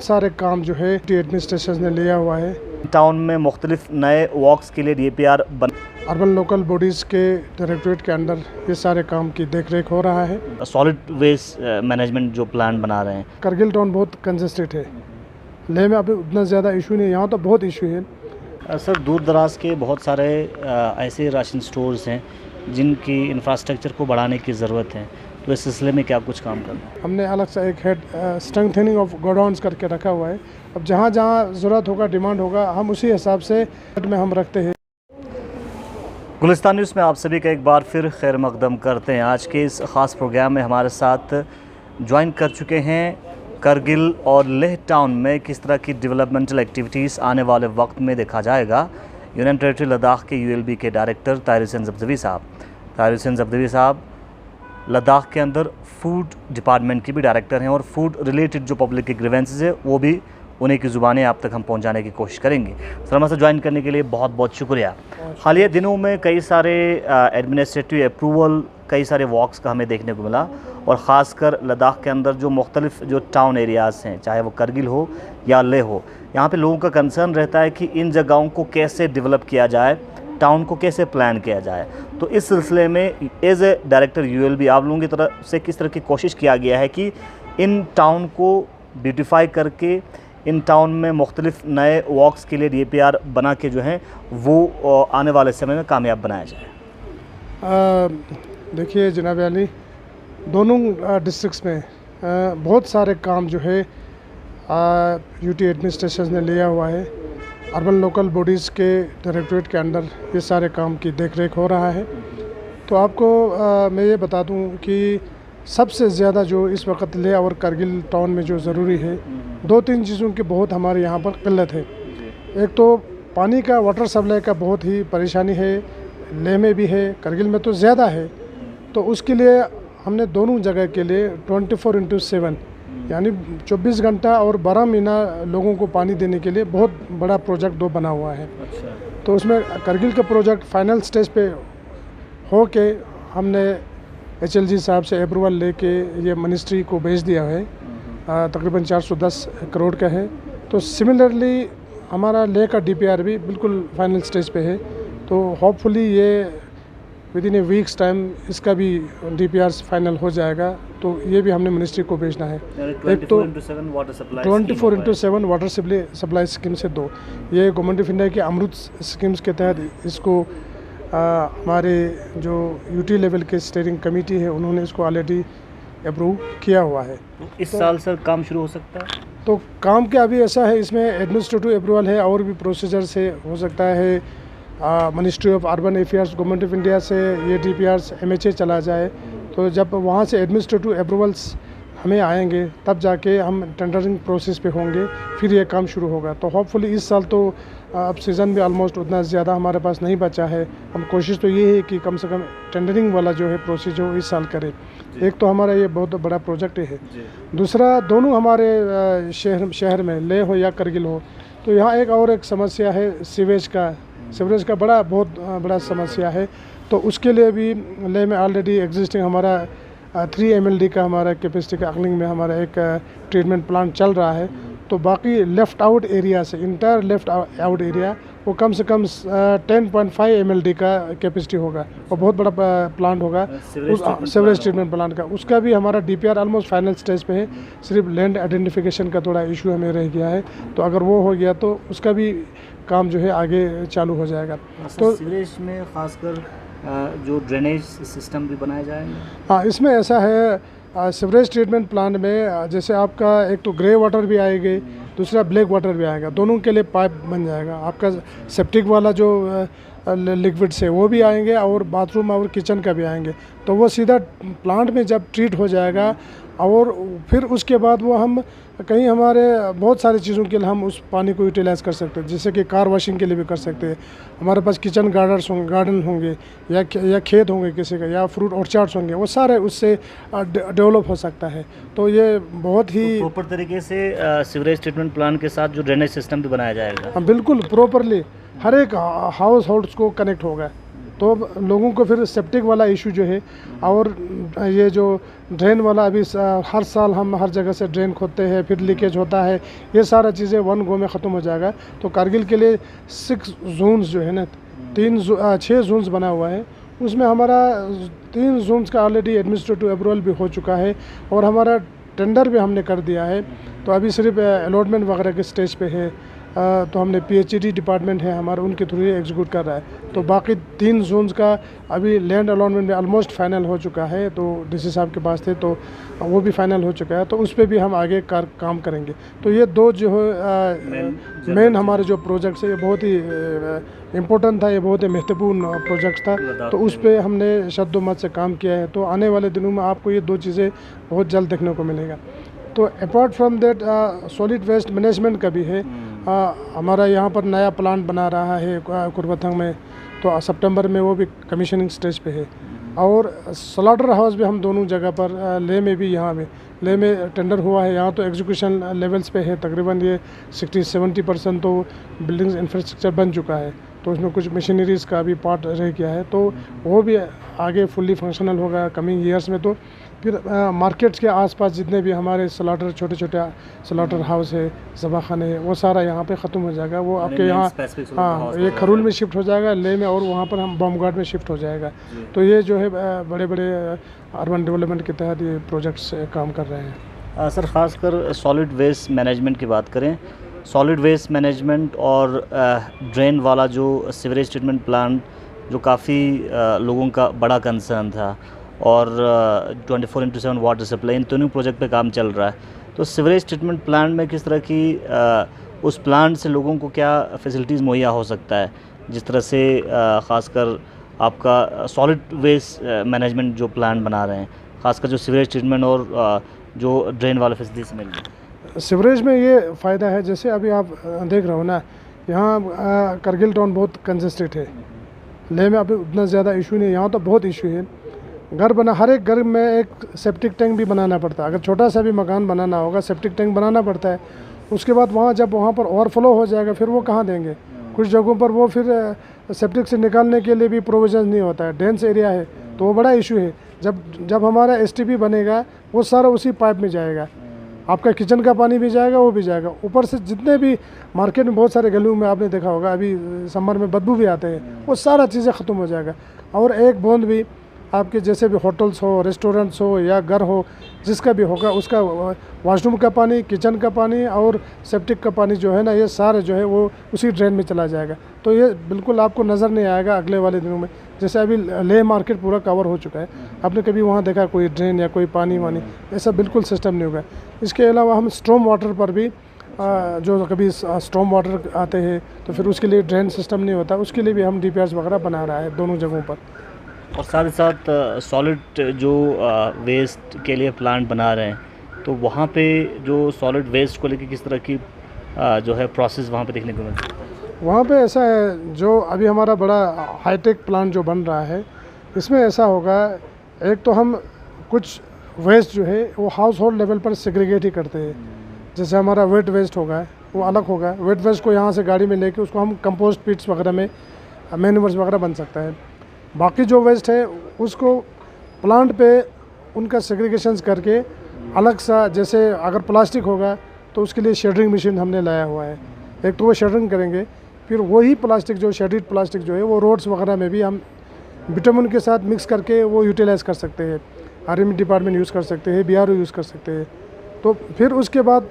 सारे काम जो है एडमिनिस्ट्रेशन ने लिया हुआ है। टाउन में मुख्तलिफ नए वॉक्स के लिए DPR अर्बन लोकल बॉडीज़ के डायरेक्टरेट के अंडर ये सारे काम की देखरेख हो रहा है। सॉलिड वेस्ट मैनेजमेंट जो प्लान बना रहे हैं। करगिल टाउन बहुत कंजेस्टेड है, लेह में अभी उतना ज़्यादा इशू नहीं, यहाँ तो बहुत इशू है। सर, दूर दराज के बहुत सारे ऐसे राशन स्टोर्स हैं जिनकी इंफ्रास्ट्रक्चर को बढ़ाने की ज़रूरत है, तो इस सिलसिले में क्या कुछ काम करना है? हमने अलग से एक हेड स्ट्रेंथनिंग ऑफ गोडाउन्स करके रखा हुआ है। अब जहाँ जहाँ ज़रूरत होगा, डिमांड होगा, हम उसी हिसाब से हेड में हम रखते हैं। गुलिस्तान न्यूज़ में आप सभी का एक बार फिर खैर मकदम करते हैं। आज के इस ख़ास प्रोग्राम में हमारे साथ ज्वाइन कर चुके हैं करगिल और लेह टाउन में किस तरह की डेवलपमेंटल एक्टिविटीज़ आने वाले वक्त में देखा जाएगा। यूनियन टेरिटरी लद्दाख के ULB के डायरेक्टर ताहिर हुसैन जफदवी साहब। ताहिर हुसैन जफदवी साहब लद्दाख के अंदर फूड डिपार्टमेंट की भी डायरेक्टर हैं और फूड रिलेटेड जो पब्लिक के ग्रीवेंसेस है वो भी उन्हीं की ज़ुबानें आप तक हम पहुंचाने की कोशिश करेंगे। सर, हमसे ज्वाइन करने के लिए बहुत बहुत शुक्रिया। हालिया दिनों में कई सारे एडमिनिस्ट्रेटिव अप्रूवल, कई सारे वॉक्स का हमें देखने को मिला और ख़ासकर लद्दाख के अंदर जो मुख्तलिफ जो टाउन एरियाज़ हैं, चाहे वो करगिल हो या लेह हो, यहाँ पे लोगों का कंसर्न रहता है कि इन जगहों को कैसे डेवलप किया जाए, टाउन को कैसे प्लान किया जाए। तो इस सिलसिले में एज ए डायरेक्टर ULB आप लोगों की तरफ से किस तरह की कोशिश किया गया है कि इन टाउन को ब्यूटिफाई करके इन टाउन में मुख्तलिफ नए वॉक्स के लिए DPR बना के जो हैं वो आने वाले समय में कामयाब बनाया जाए? देखिए जनाब अली, दोनों डिस्ट्रिक्ट्स में बहुत सारे काम जो है UT एडमिनिस्ट्रेशन ने लिया हुआ है। अर्बन लोकल बॉडीज़ के डायरेक्टरेट के अंडर ये सारे काम की देखरेख हो रहा है। तो आपको मैं ये बता दूं कि सबसे ज़्यादा जो इस वक्त लेह और करगिल टाउन में जो ज़रूरी है, दो तीन चीज़ों की बहुत हमारे यहाँ पर किल्लत है। एक तो पानी का, वाटर सप्लाई का बहुत ही परेशानी है, लेह में भी है, करगिल में तो ज़्यादा है। तो उसके लिए हमने दोनों जगह के लिए 24/7 यानी 24 घंटा और 12 महीना लोगों को पानी देने के लिए बहुत बड़ा प्रोजेक्ट दो बना हुआ है। अच्छा। तो उसमें करगिल का प्रोजेक्ट फाइनल स्टेज पे हो के हमने HLG साहब से अप्रूवल लेके ये मिनिस्ट्री को भेज दिया है। तकरीबन 410 करोड़ का है। तो सिमिलरली हमारा लेह का DPR भी बिल्कुल फाइनल स्टेज पे है। तो होपफुली ये विदिन ए वीक्स टाइम इसका भी DPR फाइनल हो जाएगा। तो ये भी हमने मिनिस्ट्री को भेजना है। एक तो 24/7 वाटर सप्लाई स्कीम से दो, ये गवर्नमेंट ऑफ इंडिया की अमृत स्कीम्स के तहत इसको हमारे जो UT लेवल के स्टीयरिंग कमेटी है उन्होंने इसको ऑलरेडी अप्रूव किया हुआ है। तो इस साल सर काम शुरू हो सकता है? तो काम के अभी ऐसा है, इसमें एडमिनिस्ट्रेटिव अप्रूवल है और भी प्रोसीजर से हो सकता है। Ministry of urban affairs government of India से ये DPRs MHA चला जाए, तो जब वहाँ से एडमिनिस्ट्रेटिव अप्रूवल्स हमें आएंगे तब जाके हम टेंडरिंग प्रोसेस पे होंगे, फिर ये काम शुरू होगा। तो होपफुली इस साल तो अब सीज़न भी ऑलमोस्ट उतना ज़्यादा हमारे पास नहीं बचा है। हम कोशिश तो ये है कि कम से कम टेंडरिंग वाला जो है प्रोसेस जो इस साल करें। एक तो हमारा ये बहुत बड़ा प्रोजेक्ट है। दूसरा, दोनों हमारे शहर में लेह हो या करगिल हो, तो यहाँ एक समस्या है सीवेज का बहुत बड़ा समस्या है। तो उसके लिए भी लेह में ऑलरेडी एग्जिस्टिंग हमारा 3 MLD का हमारा कैपेसिटी का अगलिंग में हमारा एक ट्रीटमेंट प्लांट चल रहा है। तो बाकी लेफ़्ट आउट एरिया से, इंटायर लेफ़्ट आउट एरिया वो कम से कम 10.5 MLD का कैपेसिटी होगा और बहुत बड़ा प्लांट होगा सीवरेज ट्रीटमेंट प्लांट का। उसका भी हमारा DPR ऑलमोस्ट फाइनल स्टेज पे है। सिर्फ लैंड आइडेंटिफिकेशन का थोड़ा इशू हमें रह गया है। तो अगर वो हो गया तो उसका भी काम जो है आगे चालू हो जाएगा। तो सीवरेज में खासकर जो ड्रेनेज सिस्टम भी बनाए जाएंगे? हाँ, इसमें ऐसा है, सीवरेज ट्रीटमेंट प्लांट में जैसे आपका एक तो ग्रे वाटर भी आएगी, दूसरा ब्लैक वाटर भी आएगा। दोनों के लिए पाइप बन जाएगा। आपका सेप्टिक वाला जो लिक्विड्स है वो भी आएंगे और बाथरूम और किचन का भी आएंगे। तो वो सीधा प्लांट में जब ट्रीट हो जाएगा और फिर उसके बाद वो हम कहीं हमारे बहुत सारी चीज़ों के लिए हम उस पानी को यूटिलाइज़ कर सकते हैं, जैसे कि कार वॉशिंग के लिए भी कर सकते हैं। हमारे पास किचन गार्डन होंगे या खेत होंगे किसी का, या फ्रूट ऑर्चार्ड्स होंगे, वो सारे उससे डेवलप हो सकता है। तो ये बहुत ही प्रॉपर तरीके से सीवरेज ट्रीटमेंट प्लांट के साथ जो ड्रेनेज सिस्टम भी बनाया जाएगा? बिल्कुल प्रॉपरली हर एक हाउस होल्ड्स को कनेक्ट होगा। तो लोगों को फिर सेप्टिक वाला इशू जो है और ये जो ड्रेन वाला अभी हर साल हम हर जगह से ड्रेन खोदते हैं, फिर लीकेज होता है, ये सारा चीज़ें वन गो में ख़त्म हो जाएगा। तो कारगिल के लिए 6 जोन्स जो है ना, 6 जोन्स बना हुआ है, उसमें हमारा 3 जोन्स का ऑलरेडी एडमिनिस्ट्रेटिव अप्रूवल भी हो चुका है और हमारा टेंडर भी हमने कर दिया है। तो अभी सिर्फ अलॉटमेंट वगैरह के स्टेज पे है। तो हमने PHED डिपार्टमेंट है हमारा, उनके थ्रू एग्जीक्यूट कर रहा है। तो बाकी 3 जोन्स का अभी लैंड अलॉटमेंट में ऑलमोस्ट फाइनल हो चुका है। तो DC साहब के पास थे तो वो भी फाइनल हो चुका है, तो उस पर भी हम आगे काम करेंगे। तो ये 2 जो है मेन हमारे जो प्रोजेक्ट्स है, ये बहुत ही इम्पोर्टेंट था, ये बहुत ही महत्वपूर्ण प्रोजेक्ट था। तो उस पर हमने शद्दोमत से काम किया है। तो आने वाले दिनों में आपको ये 2 चीज़ें बहुत जल्द देखने को मिलेगा। तो apart from that solid waste management का भी है। हमारा यहाँ पर नया प्लांट बना रहा है कुरबथंग में, तो सितंबर में वो भी कमीशनिंग स्टेज पे है। और स्लॉटर हाउस भी हम दोनों जगह पर, लेह में भी, यहाँ में लेह में टेंडर हुआ है। यहाँ तो एग्जीक्यूशन लेवल्स पे है, तकरीबन ये 60-70% तो बिल्डिंग्स इंफ्रास्ट्रक्चर बन चुका है। तो उसमें कुछ मशीनरीज़ का भी पार्ट रह गया है, तो वो भी आगे फुल्ली फंक्शनल होगा कमिंग ईयर्स में। तो फिर मार्केट्स के आसपास जितने भी हमारे स्लॉटर, छोटे छोटे स्लॉटर हाउस है, ज़बाखाने है, वो सारा यहाँ पे ख़त्म हो जाएगा। वो आपके यहाँ, हाँ, ये खरूल में शिफ्ट हो जाएगा, लेह में, और वहाँ पर हम बमगाट में शिफ्ट हो जाएगा। तो ये जो है बड़े बड़े अर्बन डेवलपमेंट के तहत ये प्रोजेक्ट्स काम कर रहे हैं। सर, ख़ासकर सॉलिड वेस्ट मैनेजमेंट की बात करें, सॉलिड वेस्ट मैनेजमेंट और ड्रेन वाला जो सीवरेज ट्रीटमेंट प्लांट, जो काफ़ी लोगों का बड़ा कंसर्न था, और 24/7 वाटर सप्लाई, इन दोनों प्रोजेक्ट पे काम चल रहा है। तो सीवरेज ट्रीटमेंट प्लांट में किस तरह की उस प्लांट से लोगों को क्या फैसिलिटीज़ मुहैया हो सकता है, जिस तरह से ख़ासकर आपका सॉलिड वेस्ट मैनेजमेंट जो प्लांट बना रहे हैं, ख़ासकर जो सीवरेज ट्रीटमेंट और जो ड्रेन वाले फैसिलिटीज़ मिल रही है? सीवरेज में ये फ़ायदा है, जैसे अभी आप देख रहे हो ना, यहाँ करगिल टाउन बहुत कंजस्टेड है। लेह में अभी उतना ज़्यादा इशू नहीं है, यहाँ तो बहुत इशू है। घर बना, हर एक घर में एक सेप्टिक टैंक भी बनाना पड़ता है। अगर छोटा सा भी मकान बनाना होगा, सेप्टिक टैंक बनाना पड़ता है। उसके बाद वहाँ जब वहाँ पर ओवरफ्लो हो जाएगा, फिर वो कहाँ देंगे? कुछ जगहों पर वो फिर सेप्टिक से निकालने के लिए भी प्रोविज़न नहीं होता है, डेंस एरिया है, तो वो बड़ा इशू है। जब हमारा STP बनेगा, वो सारा उसी पाइप में जाएगा। आपका किचन का पानी भी जाएगा, वो भी जाएगा। ऊपर से जितने भी मार्केट में बहुत सारे गलियों में आपने देखा होगा, अभी समर में बदबू भी आते हैं, वो सारा चीज़ें ख़त्म हो जाएगा। और एक बूंद भी आपके जैसे भी होटल्स हो, रेस्टोरेंट्स हो या घर हो, जिसका भी होगा, उसका वॉशरूम का पानी, किचन का पानी और सेप्टिक का पानी जो है ना, ये सारे जो है वो उसी ड्रेन में चला जाएगा। तो ये बिल्कुल आपको नज़र नहीं आएगा अगले वाले दिनों में। जैसे अभी लेह मार्केट पूरा कवर हो चुका है, आपने कभी वहाँ देखा कोई ड्रेन या कोई पानी वानी, ऐसा बिल्कुल सिस्टम नहीं होगा। इसके अलावा हम स्ट्रॉम वाटर पर भी, जो कभी स्ट्रॉम वाटर आते हैं तो फिर उसके लिए ड्रेन सिस्टम नहीं होता, उसके लिए भी हम DPRs वगैरह बना रहा है दोनों जगहों पर। और साथ ही साथ सॉलिड जो वेस्ट के लिए प्लांट बना रहे हैं, तो वहाँ पे जो सॉलिड वेस्ट को लेकर किस तरह की जो है प्रोसेस वहाँ पे देखने को मिलती है? वहाँ पे ऐसा है, जो अभी हमारा बड़ा हाईटेक प्लांट जो बन रहा है, इसमें ऐसा होगा, एक तो हम कुछ वेस्ट जो है वो हाउस होल्ड लेवल पर सेग्रीगेट ही करते हैं। जैसे हमारा वेट वेस्ट होगा, वो अलग होगा। वेट वेस्ट को यहाँ से गाड़ी में लेके उसको हम कंपोस्ट पिट्स वगैरह में मैन्यूअर्स वगैरह बन सकता है। बाकी जो वेस्ट है उसको प्लांट पे उनका सेग्रीगेशंस करके अलग सा, जैसे अगर प्लास्टिक होगा तो उसके लिए शेडरिंग मशीन हमने लाया हुआ है। एक तो वो शेडरिंग करेंगे, फिर वही प्लास्टिक जो शेडेड प्लास्टिक जो है वो रोड्स वगैरह में भी हम विटामिन के साथ मिक्स करके वो यूटिलाइज़ कर सकते हैं। RME डिपार्टमेंट यूज़ कर सकते हैं, BRO यूज़ कर सकते हैं। तो फिर उसके बाद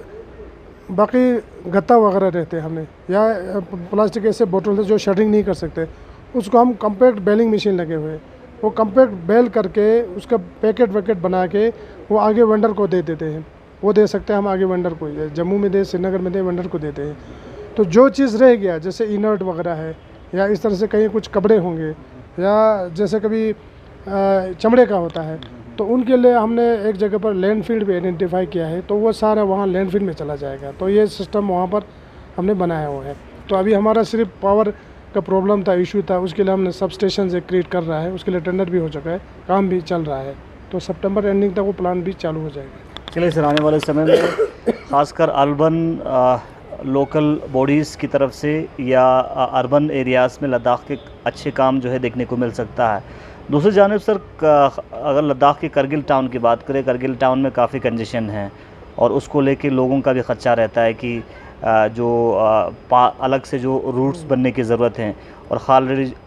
बाकी गत्ता वगैरह रहते हैं हमने, या प्लास्टिक ऐसे बोतल से जो शेडरिंग नहीं कर सकते, उसको हम कम्पैक्ट बेलिंग मशीन लगे हुए, वो कम्पैक्ट बेल करके उसका पैकेट वैकेट बना के वो आगे वेंडर को दे देते हैं। वो दे सकते हैं हम आगे वेंडर को, जम्मू में दे, श्रीनगर में दे, वेंडर को देते हैं। तो जो चीज़ रह गया, जैसे इनर्ट वगैरह है, या इस तरह से कहीं कुछ कपड़े होंगे, या जैसे कभी चमड़े का होता है, तो उनके लिए हमने एक जगह पर लैंडफिल भी आइडेंटिफाई किया है, तो वो सारा वहाँ लैंडफिल में चला जाएगा। तो ये सिस्टम वहाँ पर हमने बनाया हुआ है। तो अभी हमारा सिर्फ पावर का प्रॉब्लम था, इशू था, उसके लिए हमने सब स्टेशन क्रिएट कर रहा है, उसके लिए टेंडर भी हो चुका है, काम भी चल रहा है। तो सितंबर एंडिंग तक वो प्लान भी चालू हो जाएगा। चलिए सर, आने वाले समय में खासकर अर्बन लोकल बॉडीज़ की तरफ से या अर्बन एरियाज़ में लद्दाख के अच्छे काम जो है देखने को मिल सकता है। दूसरी जानिब सर, अगर लद्दाख के करगिल टाउन की बात करें, करगिल टाउन में काफ़ी कंजेशन है और उसको लेके लोगों का भी खदशा रहता है कि जो अलग से जो रूट्स बनने की ज़रूरत है और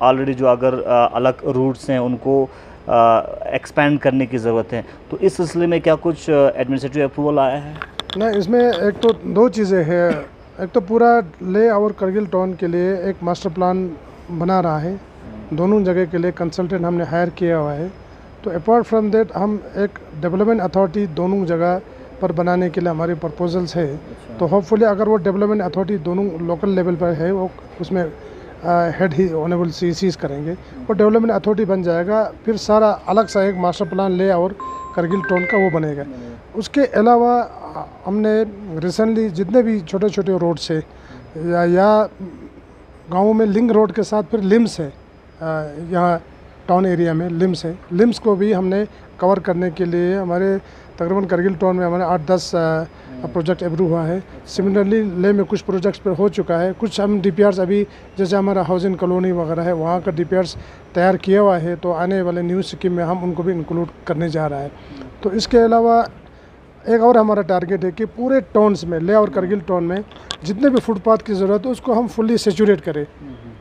ऑलरेडी जो अगर अलग रूट्स हैं उनको एक्सपेंड करने की ज़रूरत है। तो इस सिलसिले में क्या कुछ एडमिनिस्ट्रेटिव अप्रूवल आया है? ना, इसमें एक तो दो चीज़ें हैं। एक तो पूरा ले और करगिल टाउन के लिए एक मास्टर प्लान बना रहा है, दोनों जगह के लिए कंसल्टेंट हमने हायर किया हुआ है। तो अपार्ट फ्रॉम दैट हम एक डेवलपमेंट अथॉरिटी दोनों जगह पर बनाने के लिए हमारे प्रपोजल्स है। तो होपफुली अगर वो डेवलपमेंट अथॉरिटी दोनों लोकल लेवल पर है, वो उसमें हेड ही ऑनरेबल सीज करेंगे, वो डेवलपमेंट अथॉरिटी बन जाएगा। फिर सारा अलग सा एक मास्टर प्लान ले और करगिल टाउन का वो बनेगा। उसके अलावा हमने रिसेंटली जितने भी छोटे छोटे रोड्स है या गाँव में लिंक रोड के साथ फिर लिम्स है, यहाँ टाउन एरिया में लिम्स है, लिम्स को भी हमने कवर करने के लिए हमारे तकरीबन करगिल टाउन में हमारे 8-10 प्रोजेक्ट अप्रूव हुआ है। सिमिलरली ले में कुछ प्रोजेक्ट्स पर हो चुका है। कुछ हम DPRs अभी, जैसे हमारा हाउसिंग कॉलोनी वगैरह है, वहाँ का DPRs तैयार किया हुआ है। तो आने वाले न्यू स्कीम में हम उनको भी इंक्लूड करने जा रहा है। तो इसके अलावा एक और हमारा टारगेट है कि पूरे टाउन्स में, ले और करगिल टाउन में जितने भी फुटपाथ की ज़रूरत है उसको हम फुल्ली सेचुरेट करें।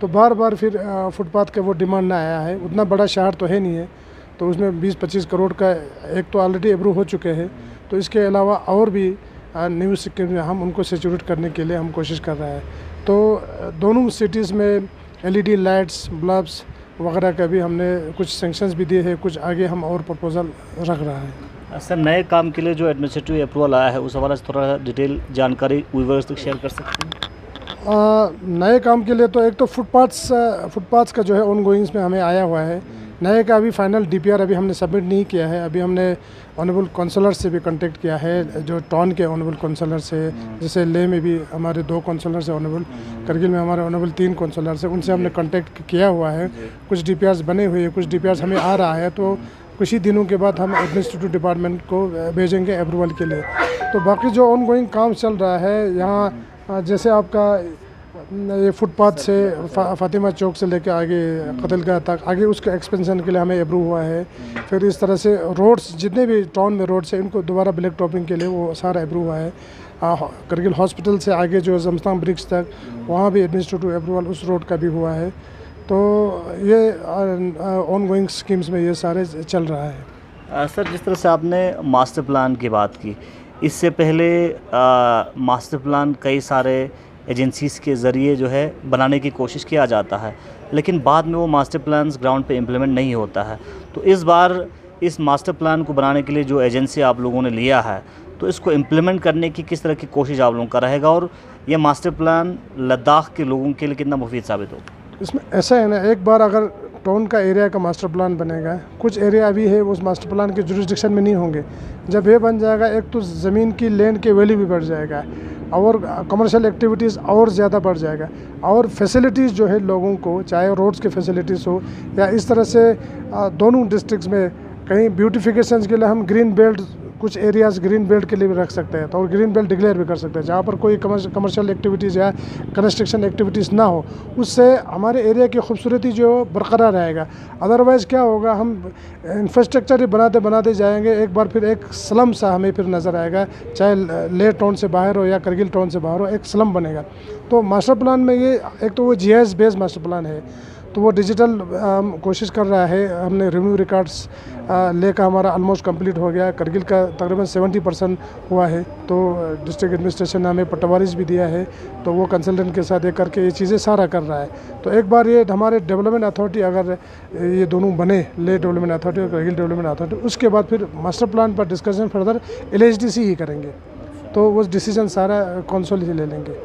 तो बार बार फिर फुटपाथ का वो डिमांड ना आया है। उतना बड़ा शहर तो है नहीं है, तो उसमें 20-25 करोड़ का एक तो ऑलरेडी अप्रूव हो चुके हैं। तो इसके अलावा और भी न्यू स्कीम में हम उनको सेचुरेट करने के लिए हम कोशिश कर रहे हैं। तो दोनों सिटीज़ में LED लाइट्स, बल्ब्स वगैरह का भी हमने कुछ सेंक्शंस भी दिए हैं, कुछ आगे हम और प्रपोजल रख रहा है। सर, नए काम के लिए जो एडमिनिस्ट्रेटिव अप्रूवल आया है उस हवाले से थोड़ा डिटेल जानकारी व्यूअर्स तक शेयर कर सकते हैं? नए काम के लिए तो एक तो फुटपाथ्स का जो है ऑन गोइंग्स में हमें आया हुआ है। नए का अभी फाइनल DPR अभी हमने सबमिट नहीं किया है। अभी हमने ऑनरेबल काउंसलर से भी कांटेक्ट किया है, जो टाउन के ऑनरेबल काउंसलर से, जैसे ले में भी हमारे 2 काउंसलर्स हैं ऑनरेबल, करगिल में हमारे ऑनरेबल 3 काउंसलर्स हैं, उनसे हमने कांटेक्ट किया हुआ है। कुछ DPRs बने हुए हैं, कुछ DPRs हमें आ रहा है। तो कुछ ही दिनों के बाद हम एडमिनिस्ट्रेटिव डिपार्टमेंट को भेजेंगे अप्रूवल के लिए। तो बाकी जो ऑन गोइंग काम चल रहा है यहाँ, जैसे आपका ये फुटपाथ से फातिमा चौक से लेकर आगे कतलगाह तक, आगे उसके एक्सपेंशन के लिए हमें अप्रूव हुआ है। फिर इस तरह से रोड्स, जितने भी टाउन में रोड्स हैं, इनको दोबारा ब्लैक टॉपिंग के लिए वो सारा अप्रूव हुआ है। करगिल हॉस्पिटल से आगे जो जमस्तान ब्रिज तक, वहाँ भी एडमिनिस्ट्रेटिव अप्रूवल उस रोड का भी हुआ है। तो ये ऑन गोइंग स्कीम्स में ये सारे चल रहा है। सर, जिस तरह से आपने मास्टर प्लान की बात की, इससे पहले मास्टर प्लान कई सारे एजेंसीज़ के ज़रिए जो है बनाने की कोशिश किया जाता है, लेकिन बाद में वो मास्टर प्लान्स ग्राउंड पे इम्प्लीमेंट नहीं होता है। तो इस बार इस मास्टर प्लान को बनाने के लिए जो एजेंसी आप लोगों ने लिया है, तो इसको इम्प्लीमेंट करने की किस तरह की कोशिश आप लोगों का रहेगा और ये मास्टर प्लान लद्दाख के लोगों के लिए कितना मुफीद साबित होगा? इसमें ऐसा है ना, एक बार अगर टाउन का एरिया का मास्टर प्लान बनेगा, कुछ एरिया अभी है उस मास्टर प्लान के जुरिस्डिक्शन में नहीं होंगे। जब ये बन जाएगा, एक तो ज़मीन की लैंड के वैल्यू भी बढ़ जाएगा और कमर्शियल एक्टिविटीज़ और ज़्यादा बढ़ जाएगा। और फैसिलिटीज़ जो है लोगों को, चाहे रोड्स की फैसिलिटीज़ हो या इस तरह से दोनों डिस्ट्रिक्ट्स में कहीं ब्यूटिफिकेशन के लिए हम ग्रीन बेल्ट, कुछ एरियाज़ ग्रीन बेल्ट के लिए भी रख सकते हैं। तो और ग्रीन बेल्ट डिक्लेयर भी कर सकते हैं, जहाँ पर कोई कमर्शियल एक्टिविटीज़ या कंस्ट्रक्शन एक्टिविटीज़ ना हो। उससे हमारे एरिया की खूबसूरती जो बरकरार रहेगा। अदरवाइज़ क्या होगा, हम इंफ्रास्ट्रक्चर ही बनाते बनाते जाएंगे, एक बार फिर एक स्लम सा हमें फिर नज़र आएगा, चाहे ले टाउन से बाहर हो या करगिल टाउन से बाहर हो, एक स्लम बनेगा। तो मास्टर प्लान में ये एक तो वो GIS बेस्ड मास्टर प्लान है, तो वो डिजिटल कोशिश कर रहा है। हमने रिव्यू रिकॉर्ड्स लेकर हमारा ऑलमोस्ट कंप्लीट हो गया। करगिल का तकरीबन 70% हुआ है। तो डिस्ट्रिक्ट एडमिनिस्ट्रेशन ने हमें पट्टावारीज भी दिया है, तो वो कंसल्टेंट के साथ ये करके ये चीज़ें सारा कर रहा है। तो एक बार ये हमारे डेवलपमेंट अथॉरिटी, अगर ये दोनों बने, ले डेवलपमेंट अथॉरिटी और करगिल डेवलपमेंट अथॉरिटी, उसके बाद फिर मास्टर प्लान पर डिस्कशन फर्दर LHDC ही करेंगे। तो वो डिसीजन सारा कौंसिल ही ले लेंगे।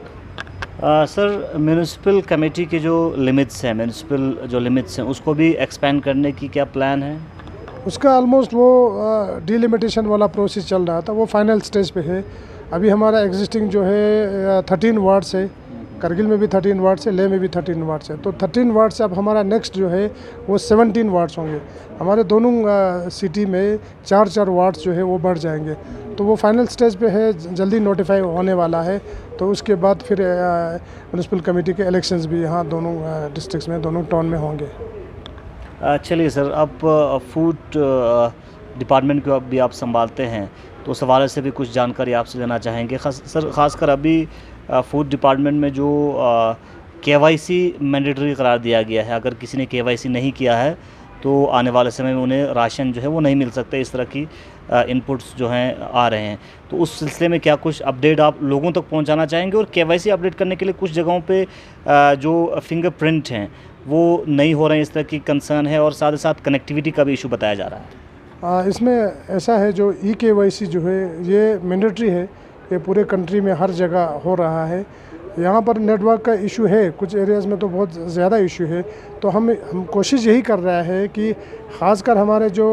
सर, म्यूनिसिपल कमेटी के जो लिमिट्स हैं, म्यूनिसिपल जो लिमिट्स हैं, उसको भी एक्सपेंड करने की क्या प्लान है? उसका ऑलमोस्ट वो डिलिमिटेशन वाला प्रोसेस चल रहा था, वो फाइनल स्टेज पे है। अभी हमारा एग्जिस्टिंग जो है 13 वार्ड्स है, करगिल में भी 13 वार्ड्स है, लेह में भी 13 वार्ड्स है। तो 13 वार्ड से अब हमारा नेक्स्ट जो है वो 17 वार्ड्स होंगे। हमारे दोनों सिटी में 4-4 वार्ड्स जो है वो बढ़ जाएंगे। तो वो फाइनल स्टेज पे है, जल्दी नोटिफाई होने वाला है। तो उसके बाद फिर म्यूनिसिपल कमेटी के इलेक्शंस भी यहाँ दोनों डिस्ट्रिक्ट्स में, दोनों टाउन में होंगे। चलिए सर, अब फूड डिपार्टमेंट को भी आप संभालते हैं, तो उस हवाले से भी कुछ जानकारी आपसे लेना चाहेंगे। ख़ासकर अभी फूड डिपार्टमेंट में जो KYC मैंडेटरी करार दिया गया है, अगर किसी ने KYC नहीं किया है तो आने वाले समय में उन्हें राशन जो है वो नहीं मिल सकता। इस तरह की इनपुट्स जो हैं आ रहे हैं, तो उस सिलसिले में क्या कुछ अपडेट आप लोगों तक पहुंचाना चाहेंगे? और KYC अपडेट करने के लिए कुछ जगहों पे जो फिंगरप्रिंट हैं वो नहीं हो रहे हैं, इस तरह की कंसर्न है। और साथ ही साथ कनेक्टिविटी का भी इशू बताया जा रहा है। इसमें ऐसा है, जो KYC जो है ये मैंडेटरी है, ये पूरे कंट्री में हर जगह हो रहा है। यहाँ पर नेटवर्क का इशू है, कुछ एरियाज़ में तो बहुत ज़्यादा इशू है। तो हम कोशिश यही कर रहा है कि ख़ासकर हमारे जो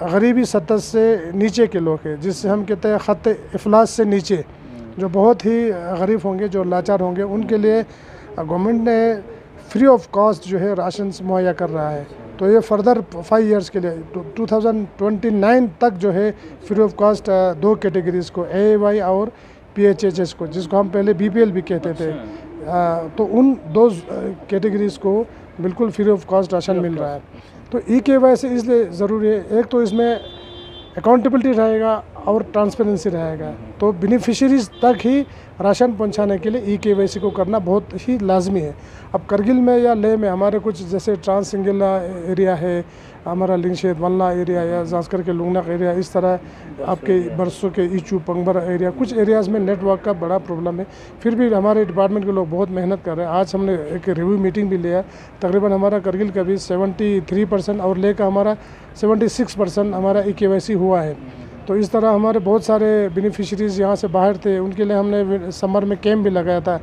गरीबी सतह से नीचे के लोग हैं, जिससे हम कहते हैं ख़त इफलास से नीचे, जो बहुत ही गरीब होंगे, जो लाचार होंगे, उनके लिए गवर्नमेंट ने फ्री ऑफ कॉस्ट जो है राशन मुहैया कर रहा है। तो ये फर्दर 5 इयर्स के लिए 2029 तक जो है फ्री ऑफ कॉस्ट 2 कैटेगरीज़ को, AAY और PHHS को, जिसको हम पहले BPL भी कहते थे, तो उन 2 कैटेगरीज़ को बिल्कुल फ्री ऑफ कॉस्ट राशन मिल रहा है। तो KYC इसलिए ज़रूरी है, एक तो इसमें अकाउंटेबिलिटी रहेगा और ट्रांसपेरेंसी रहेगा। तो बेनिफिशरीज तक ही राशन पहुंचाने के लिए KYC को करना बहुत ही लाजमी है। अब करगिल में या लेह में हमारे कुछ जैसे ट्रांस सिंगला एरिया है, हमारा लिंगशेद वल्ला एरिया या जास्कर के लुंगनक एरिया, इस तरह आपके बरसों के ईचू पंगबर एरिया, कुछ एरियाज़ में नेटवर्क का बड़ा प्रॉब्लम है। फिर भी हमारे डिपार्टमेंट के लोग बहुत मेहनत कर रहे हैं। आज हमने एक रिव्यू मीटिंग भी लिया, तकरीबन हमारा करगिल का भी 73% और लेह का हमारा 76% हमारा KYC हुआ है। तो इस तरह हमारे बहुत सारे बेनिफिशरीज़ यहाँ से बाहर थे, उनके लिए हमने समर में कैंप भी लगाया था।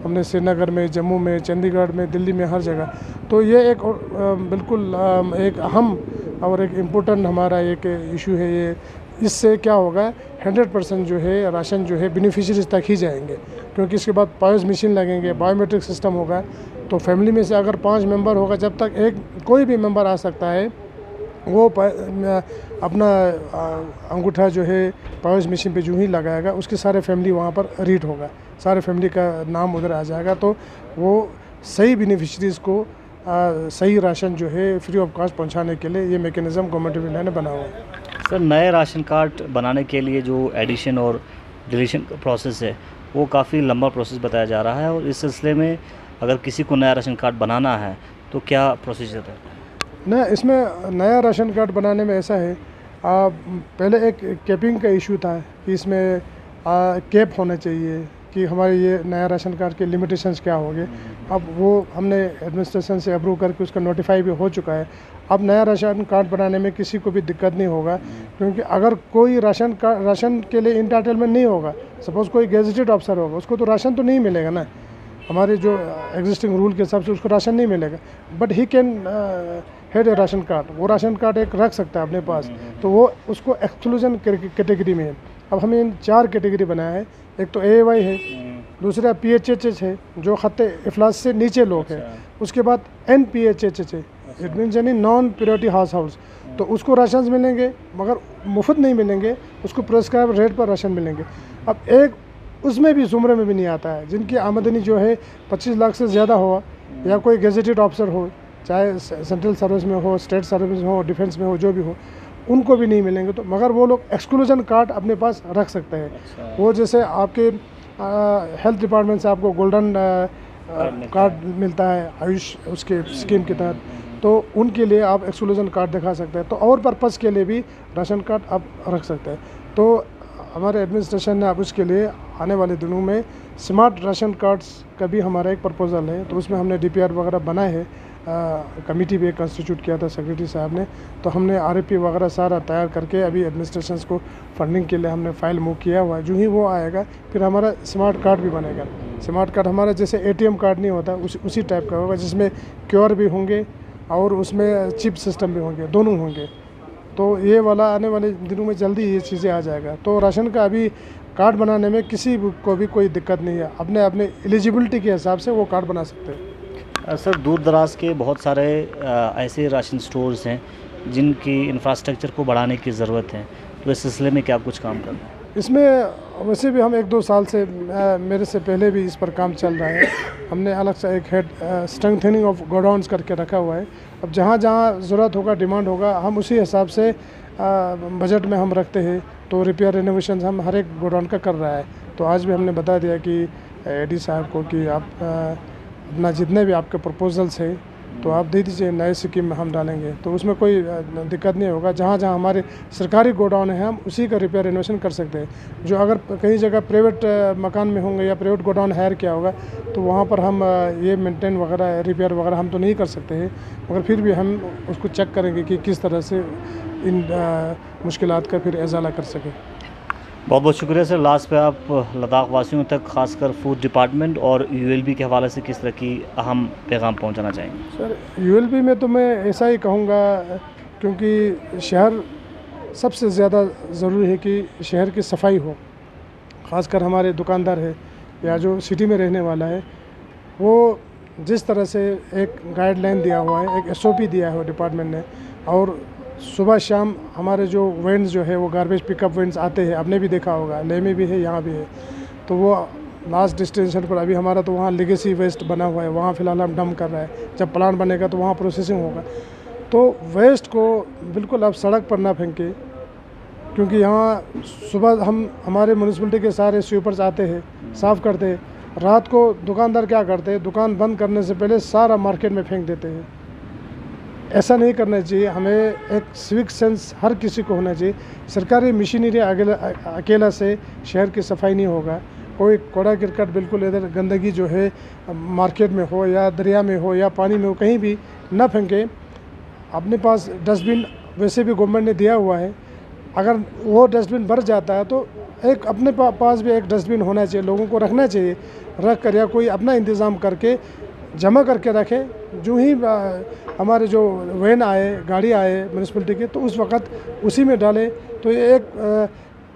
हमने श्रीनगर में, जम्मू में, चंडीगढ़ में, दिल्ली में, हर जगह। तो ये एक बिल्कुल एक अहम और एक इम्पोर्टेंट हमारा एक इशू है ये। इससे क्या होगा, 100% जो है राशन जो है बेनिफिशरीज तक ही जाएंगे, क्योंकि इसके बाद POS मशीन लगेंगे, बायोमेट्रिक सिस्टम होगा। तो फैमिली में से अगर 5 मेंबर होगा, जब तक कोई भी मेंबर आ सकता है, वो अपना अंगूठा जो है POS मशीन पे जो ही लगाएगा, उसकी सारे फैमिली वहाँ पर रीड होगा, सारे फैमिली का नाम उधर आ जाएगा। तो वो सही बेनिफिशरीज़ को सही राशन जो है फ्री ऑफ कॉस्ट पहुँचाने के लिए ये मैकेनिज़्म गवर्नमेंट ऑफ इंडिया ने बना हुआ है। सर, नए राशन कार्ड बनाने के लिए जो एडिशन और डिलीशन का प्रोसेस है वो काफ़ी लंबा प्रोसेस बताया जा रहा है, और इस सिलसिले में अगर किसी को नया राशन कार्ड बनाना है तो क्या प्रोसीजर है? न, इसमें नया राशन कार्ड बनाने में ऐसा है, पहले एक कैपिंग का इशू था कि इसमें कैप होना चाहिए कि हमारे ये नया राशन कार्ड के लिमिटेशंस क्या होंगे। अब वो हमने एडमिनिस्ट्रेशन से अप्रूव करके उसका नोटिफाई भी हो चुका है। अब नया राशन कार्ड बनाने में किसी को भी दिक्कत नहीं होगा, क्योंकि अगर कोई राशन के लिए इंटाइटलमेंट नहीं होगा, सपोज़ कोई गेजेटेड ऑफिसर होगा, उसको तो राशन तो नहीं मिलेगा ना, हमारे जो एग्जिस्टिंग रूल के हिसाब से उसको राशन नहीं मिलेगा। But he can head A ration card, वो राशन कार्ड एक रख सकता है अपने पास, तो वो उसको एक्सक्लूजन कैटेगरी में है। अब हमें इन 4 कैटेगरी बनाया है। एक तो AAY है, दूसरा PHHS है जो खत्ते इफलास से नीचे लोग हैं, उसके बाद NPHHS है, इट मीन्स यानी नॉन प्रायोरिटी हाउस होल्ड्स, तो उसको राशन मिलेंगे मगर मुफ्त नहीं मिलेंगे, उसको प्रिस्क्राइब रेट पर राशन मिलेंगे। अब एक उसमें भी ज़ुमरे में भी नहीं आता है जिनकी आमदनी जो है 25 लाख से ज़्यादा हो, या कोई गेजेटेड ऑफिसर हो, चाहे सेंट्रल सर्विस में हो, स्टेट सर्विस में हो, डिफेंस में हो, जो भी हो, उनको भी नहीं मिलेंगे। तो मगर वो लोग एक्सक्लूजन कार्ड अपने पास रख सकते हैं। वो जैसे आपके हेल्थ डिपार्टमेंट से आपको गोल्डन कार्ड मिलता है आयुष उसके स्कीम के तहत, तो उनके लिए आप एक्सक्लूजन कार्ड दिखा सकते हैं। तो और पर्पज़ के लिए भी राशन कार्ड आप रख सकते हैं। तो हमारे एडमिनिस्ट्रेशन ने अब उसके लिए आने वाले दिनों में स्मार्ट राशन कार्ड्स का भी हमारा एक प्रपोजल है, तो उसमें हमने DPR वगैरह बनाए हैं। कमेटी भी एक कंस्टिट्यूट किया था सेक्रेटरी साहब ने, तो हमने RFP वगैरह सारा तैयार करके अभी एडमिनिस्ट्रेशन को फंडिंग के लिए हमने फ़ाइल मूव किया हुआ है। जो ही वो आएगा फिर हमारा स्मार्ट कार्ड भी बनेगा। स्मार्ट कार्ड हमारा जैसे ATM कार्ड नहीं होता, उसी टाइप का होगा, जिसमें QR भी होंगे और उसमें चिप सिस्टम भी होंगे, दोनों होंगे। तो ये वाला आने वाले दिनों में जल्दी ये चीज़ें आ जाएगा। तो राशन का अभी कार्ड बनाने में किसी को भी कोई दिक्कत नहीं है, अपने अपने एलिजिबिलिटी के हिसाब से वो कार्ड बना सकते हैं। सर, दूर दराज के बहुत सारे ऐसे राशन स्टोर्स हैं जिनकी इंफ्रास्ट्रक्चर को बढ़ाने की ज़रूरत है, तो इस सिलसिले में क्या कुछ काम कर रहे हैं? इसमें वैसे भी हम 1-2 साल से मेरे से पहले भी इस पर काम चल रहा है। हमने अलग से एक हेड स्ट्रेंथनिंग ऑफ गोडाउन्स करके रखा हुआ है। अब जहाँ जहाँ ज़रूरत होगा, डिमांड होगा, हम उसी हिसाब से बजट में हम रखते हैं। तो रिपेयर रिनोवेशन हम हर एक गोडाउन का कर रहा है। तो आज भी हमने बता दिया कि एडी साहब को कि आप अपना जितने भी आपके प्रपोजल्स हैं तो आप दे दीजिए, नए स्कीम में हम डालेंगे, तो उसमें कोई दिक्कत नहीं होगा। जहाँ जहाँ हमारे सरकारी गोडाउन है हम उसी का रिपेयर रिनोवेशन कर सकते हैं। जो अगर कहीं जगह प्राइवेट मकान में होंगे या प्राइवेट गोडाउन हायर किया होगा तो वहाँ पर हम ये मेंटेन वगैरह, रिपेयर वगैरह हम तो नहीं कर सकते हैं, मगर फिर भी हम उसको चेक करेंगे कि किस तरह से इन मुश्किलात का फिर इजाला कर सकें। बहुत बहुत शुक्रिया सर। लास्ट पे आप लद्दाख वासियों तक, खासकर फूड डिपार्टमेंट और यूएलबी के हवाले से किस तरह की अहम पैगाम पहुंचाना चाहेंगे? सर, यूएलबी में तो मैं ऐसा ही कहूँगा, क्योंकि शहर सबसे ज़्यादा ज़रूरी है कि शहर की सफाई हो। खासकर हमारे दुकानदार है या जो सिटी में रहने वाला है, वो जिस तरह से एक गाइडलाइन दिया हुआ है, एक SOP दिया है डिपार्टमेंट ने, और सुबह शाम हमारे जो वैन्स जो है वो गार्बेज पिकअप वैन्स आते हैं, आपने भी देखा होगा, लेह में भी है, यहाँ भी है। तो वो लास्ट डेस्टिनेशन पर अभी हमारा तो वहाँ लेगेसी वेस्ट बना हुआ है, वहाँ फ़िलहाल हम डंप कर रहे हैं। जब प्लांट बनेगा तो वहाँ प्रोसेसिंग होगा। तो वेस्ट को बिल्कुल आप सड़क पर ना फेंकें, क्योंकि यहाँ सुबह हमारे म्यूनसिपलिटी के सारे स्वीपर्स आते हैं, साफ़ करते हैं। रात को दुकानदार क्या करते हैं, दुकान बंद करने से पहले सारा मार्केट में फेंक देते हैं। ऐसा नहीं करना चाहिए। हमें एक सिविक सेंस हर किसी को होना चाहिए। सरकारी मशीनरी अकेला से शहर की सफाई नहीं होगा। कोई कूड़ा करकट बिल्कुल इधर गंदगी जो है मार्केट में हो या दरिया में हो या पानी में हो, कहीं भी ना फेंके। अपने पास डस्टबिन वैसे भी गवर्नमेंट ने दिया हुआ है, अगर वो डस्टबिन भर जाता है तो एक अपने पास भी एक डस्टबिन होना चाहिए, लोगों को रखना चाहिए। रख कर या कोई अपना इंतज़ाम करके जमा करके रखें। जो ही हमारे जो वैन आए, गाड़ी आए म्यूनसिपलिटी के, तो उस वक़्त उसी में डालें। तो ये एक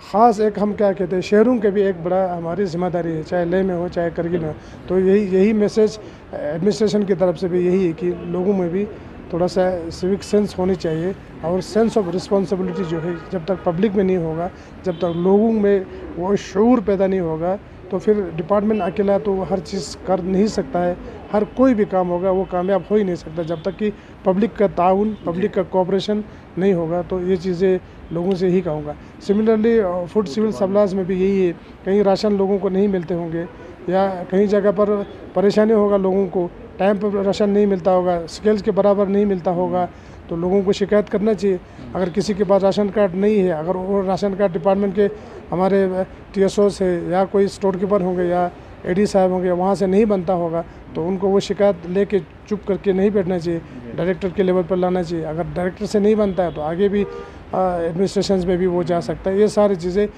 ख़ास एक हम क्या कहते हैं, शहरों के भी एक बड़ा हमारी जिम्मेदारी है, चाहे लेह में हो चाहे करगिल में हो। तो यही मैसेज एडमिनिस्ट्रेशन की तरफ से भी यही है कि लोगों में भी थोड़ा सा सिविक सेंस होनी चाहिए, और सेंस ऑफ रिस्पॉन्सिबिलिटी जो है जब तक पब्लिक में नहीं होगा, जब तक लोगों में वो शऊर पैदा नहीं होगा, तो फिर डिपार्टमेंट अकेला तो हर चीज़ कर नहीं सकता है। हर कोई भी काम होगा वो कामयाब हो ही नहीं सकता जब तक कि पब्लिक का ताउन, पब्लिक का कोऑपरेशन नहीं होगा। तो ये चीज़ें लोगों से ही कहूँगा। सिमिलरली फूड सिविल सप्लाईज में भी यही है, कहीं राशन लोगों को नहीं मिलते होंगे या कहीं जगह पर परेशानी होगा, लोगों को टाइम पर राशन नहीं मिलता होगा, स्केल्स के बराबर नहीं मिलता होगा, तो लोगों को शिकायत करना चाहिए। अगर किसी के पास राशन कार्ड नहीं है, अगर वो राशन कार्ड डिपार्टमेंट के हमारे TSOs है या कोई स्टोर कीपर होंगे या AD साहब होंगे, वहाँ से नहीं बनता होगा, तो उनको वो शिकायत लेके चुप करके नहीं बैठना चाहिए, डायरेक्टर के लेवल पर लाना चाहिए। अगर डायरेक्टर से नहीं बनता है तो आगे भी एडमिनिस्ट्रेशन में भी वो जा सकता है। ये सारी चीज़ें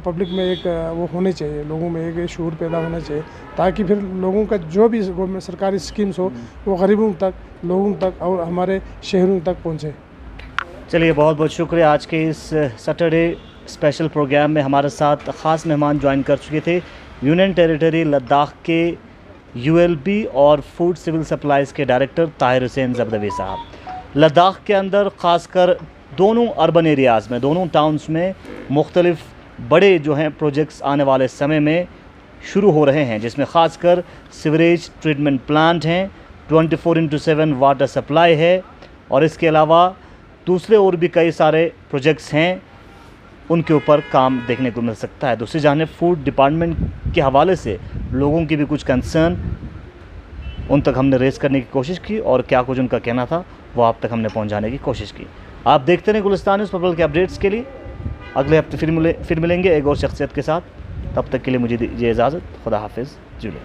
पब्लिक में एक वो होनी चाहिए, लोगों में एक शऊर पैदा होना चाहिए, ताकि फिर लोगों का जो भी सरकारी स्कीम्स हो वो गरीबों तक, लोगों तक और हमारे शहरों तक पहुँचे। चलिए, बहुत बहुत शुक्रिया। आज के इस सैटरडे स्पेशल प्रोग्राम में हमारे साथ ख़ास मेहमान ज्वाइन कर चुके थे यूनियन टेरिटरी लद्दाख के ULB और फूड सिविल सप्लाईज़ के डायरेक्टर ताहिर हुसैन जबदवी साहब। लद्दाख के अंदर ख़ासकर दोनों अर्बन एरियाज़ में, दोनों टाउन्स में मुख्तलिफ बड़े जो हैं प्रोजेक्ट्स आने वाले समय में शुरू हो रहे हैं, जिसमें ख़ासकर सीवरेज ट्रीटमेंट प्लांट हैं, 24/7 वाटर सप्लाई है, और इसके अलावा दूसरे और भी कई सारे प्रोजेक्ट्स हैं, उनके ऊपर काम देखने को मिल सकता है। दूसरी जानिब फूड डिपार्टमेंट के हवाले से लोगों की भी कुछ कंसर्न उन तक हमने रेस करने की कोशिश की, और क्या कुछ उनका कहना था वो आप तक हमने पहुंचाने की कोशिश की। आप देखते रहें गुलिस्तान न्यूज़ पर्पल के अपडेट्स के लिए। अगले हफ्ते फिर मिलेंगे एक और शख्सियत के साथ। तब तक के लिए मुझे दीजिए इजाज़त। खुदा हाफिज़। जुड़े।